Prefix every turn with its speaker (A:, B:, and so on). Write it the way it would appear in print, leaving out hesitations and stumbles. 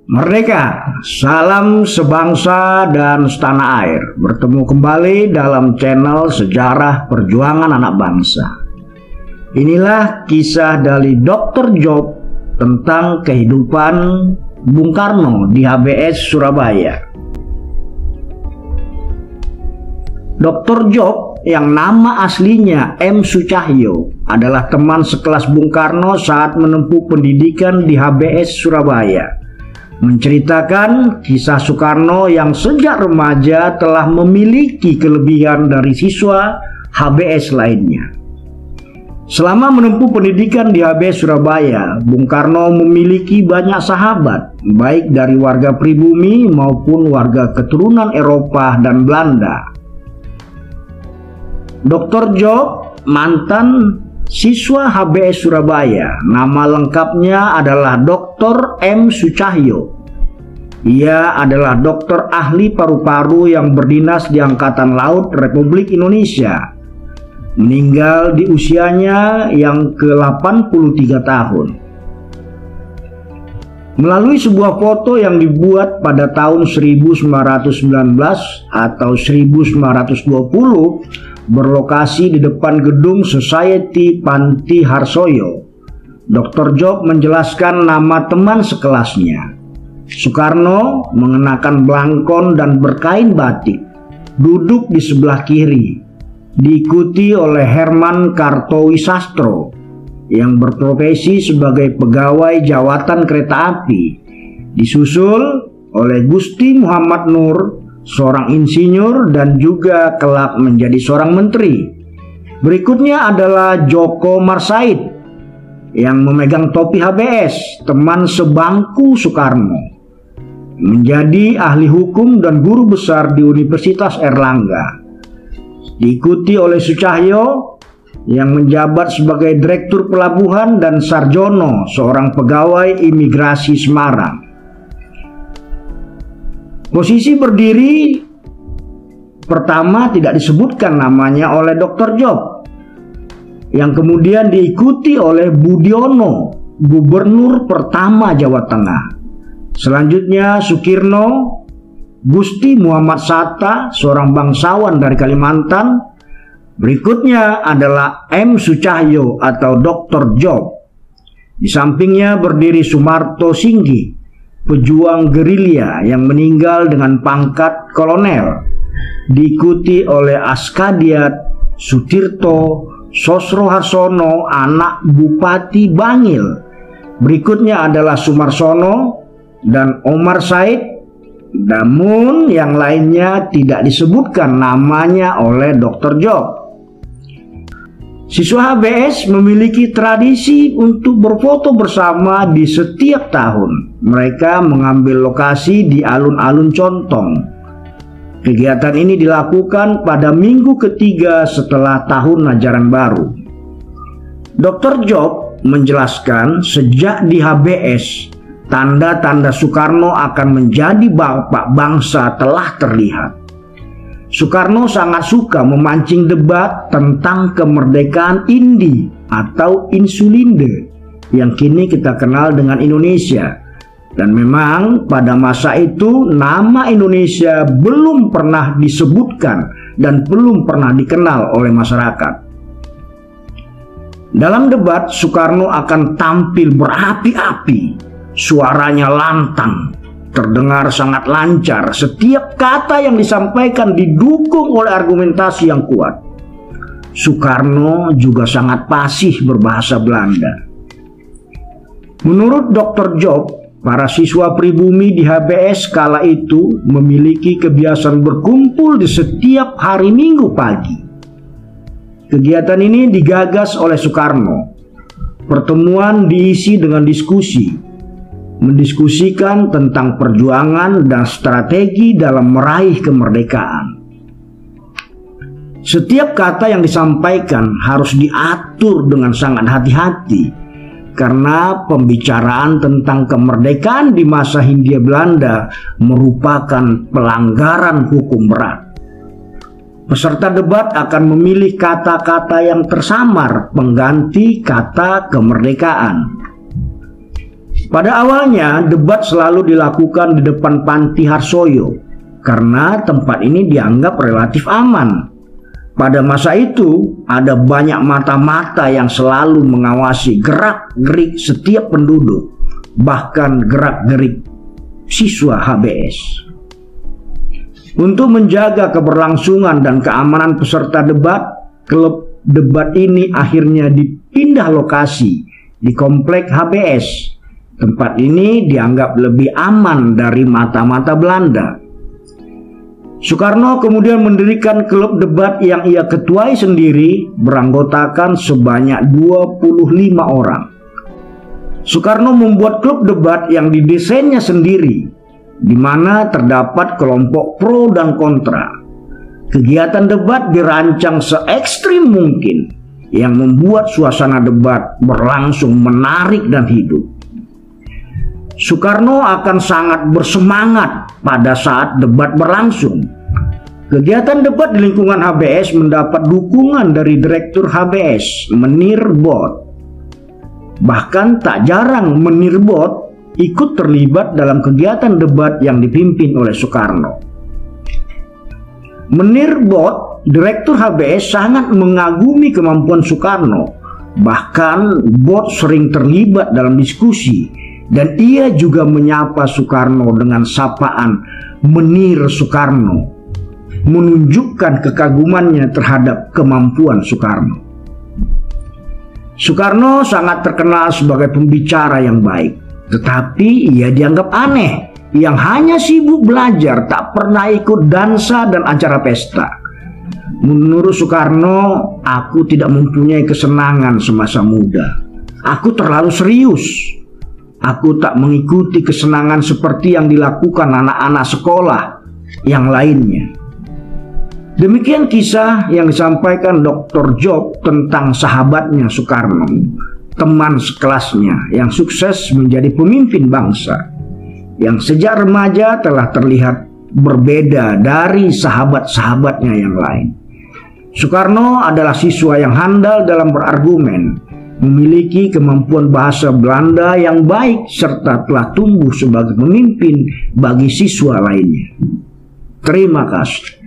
A: Merdeka, salam sebangsa dan setanah air. Bertemu kembali dalam channel Sejarah Perjuangan Anak Bangsa. Inilah kisah dari Dr. Job tentang kehidupan Bung Karno di HBS Surabaya. Dr. Job yang nama aslinya M. Sucahyo adalah teman sekelas Bung Karno saat menempuh pendidikan di HBS Surabaya. Menceritakan kisah Soekarno yang sejak remaja telah memiliki kelebihan dari siswa HBS lainnya. Selama menempuh pendidikan di HBS Surabaya, Bung Karno memiliki banyak sahabat, baik dari warga pribumi maupun warga keturunan Eropa dan Belanda. Dr. Job, mantan siswa HBS Surabaya, nama lengkapnya adalah Dr. M. Sucahyo. Ia adalah dokter ahli paru-paru yang berdinas di Angkatan Laut Republik Indonesia. Meninggal di usianya yang ke-83 tahun. Melalui sebuah foto yang dibuat pada tahun 1919 atau 1920, berlokasi di depan gedung Society Panti Harsoyo, Dr. Job menjelaskan nama teman sekelasnya. Soekarno mengenakan belangkon dan berkain batik, duduk di sebelah kiri, diikuti oleh Herman Kartowisastro yang berprofesi sebagai pegawai jawatan kereta api, disusul oleh Gusti Muhammad Nur, seorang insinyur dan juga kelak menjadi seorang menteri. Berikutnya adalah Djoko Marsaid yang memegang topi HBS, teman sebangku Soekarno, menjadi ahli hukum dan guru besar di Universitas Erlangga. Diikuti oleh Sucahyo yang menjabat sebagai Direktur Pelabuhan dan Sarjono, seorang pegawai imigrasi Semarang. Posisi berdiri pertama tidak disebutkan namanya oleh Dr. Job, yang kemudian diikuti oleh Budiono, Gubernur pertama Jawa Tengah. Selanjutnya Sukirno, Gusti Muhammad Satta, seorang bangsawan dari Kalimantan. Berikutnya adalah M. Sucahyo atau Dr. Job. Di sampingnya berdiri Sumarto Singgi, pejuang gerilya yang meninggal dengan pangkat kolonel, diikuti oleh Askadiat Sutirto Sosro Harsono, anak Bupati Bangil. Berikutnya adalah Sumarsono dan Omar Said, namun yang lainnya tidak disebutkan namanya oleh Dr. Job. Siswa HBS memiliki tradisi untuk berfoto bersama di setiap tahun. Mereka mengambil lokasi di alun-alun Contong. Kegiatan ini dilakukan pada minggu ketiga setelah tahun ajaran baru. Dr. Job menjelaskan sejak di HBS, tanda-tanda Soekarno akan menjadi bapak bangsa telah terlihat. Soekarno sangat suka memancing debat tentang kemerdekaan Indi atau Insulinde yang kini kita kenal dengan Indonesia. Dan memang pada masa itu nama Indonesia belum pernah disebutkan dan belum pernah dikenal oleh masyarakat. Dalam debat, Soekarno akan tampil berapi-api, suaranya lantang, terdengar sangat lancar. Setiap kata yang disampaikan didukung oleh argumentasi yang kuat. Soekarno juga sangat fasih berbahasa Belanda. Menurut Dr. Job, para siswa pribumi di HBS kala itu memiliki kebiasaan berkumpul di setiap hari Minggu pagi. Kegiatan ini digagas oleh Soekarno. Pertemuan diisi dengan diskusi, mendiskusikan tentang perjuangan dan strategi dalam meraih kemerdekaan. Setiap kata yang disampaikan harus diatur dengan sangat hati-hati, karena pembicaraan tentang kemerdekaan di masa Hindia Belanda merupakan pelanggaran hukum berat. Peserta debat akan memilih kata-kata yang tersamar pengganti kata kemerdekaan. Pada awalnya, debat selalu dilakukan di depan Panti Harsoyo karena tempat ini dianggap relatif aman. Pada masa itu, ada banyak mata-mata yang selalu mengawasi gerak-gerik setiap penduduk, bahkan gerak-gerik siswa HBS. Untuk menjaga keberlangsungan dan keamanan peserta debat, klub debat ini akhirnya dipindah lokasi di komplek HBS. Tempat ini dianggap lebih aman dari mata-mata Belanda. Soekarno kemudian mendirikan klub debat yang ia ketuai sendiri, beranggotakan sebanyak 25 orang. Soekarno membuat klub debat yang didesainnya sendiri, di mana terdapat kelompok pro dan kontra. Kegiatan debat dirancang se-ekstrim mungkin, yang membuat suasana debat berlangsung menarik dan hidup. Soekarno akan sangat bersemangat pada saat debat berlangsung. Kegiatan debat di lingkungan HBS mendapat dukungan dari Direktur HBS, Menir Bot. Bahkan tak jarang Menir Bot ikut terlibat dalam kegiatan debat yang dipimpin oleh Soekarno. Menir Bot, Direktur HBS, sangat mengagumi kemampuan Soekarno. Bahkan Bot sering terlibat dalam diskusi, dan ia juga menyapa Soekarno dengan sapaan Menir Soekarno, menunjukkan kekagumannya terhadap kemampuan Soekarno. Soekarno sangat terkenal sebagai pembicara yang baik, tetapi ia dianggap aneh, yang hanya sibuk belajar, tak pernah ikut dansa dan acara pesta. Menurut Soekarno, aku tidak mempunyai kesenangan semasa muda. Aku terlalu serius. Aku tak mengikuti kesenangan seperti yang dilakukan anak-anak sekolah yang lainnya. Demikian kisah yang disampaikan Dr. Job tentang sahabatnya Soekarno, teman sekelasnya yang sukses menjadi pemimpin bangsa, yang sejak remaja telah terlihat berbeda dari sahabat-sahabatnya yang lain. Soekarno adalah siswa yang handal dalam berargumen, memiliki kemampuan bahasa Belanda yang baik, serta telah tumbuh sebagai pemimpin bagi siswa lainnya. Terima kasih.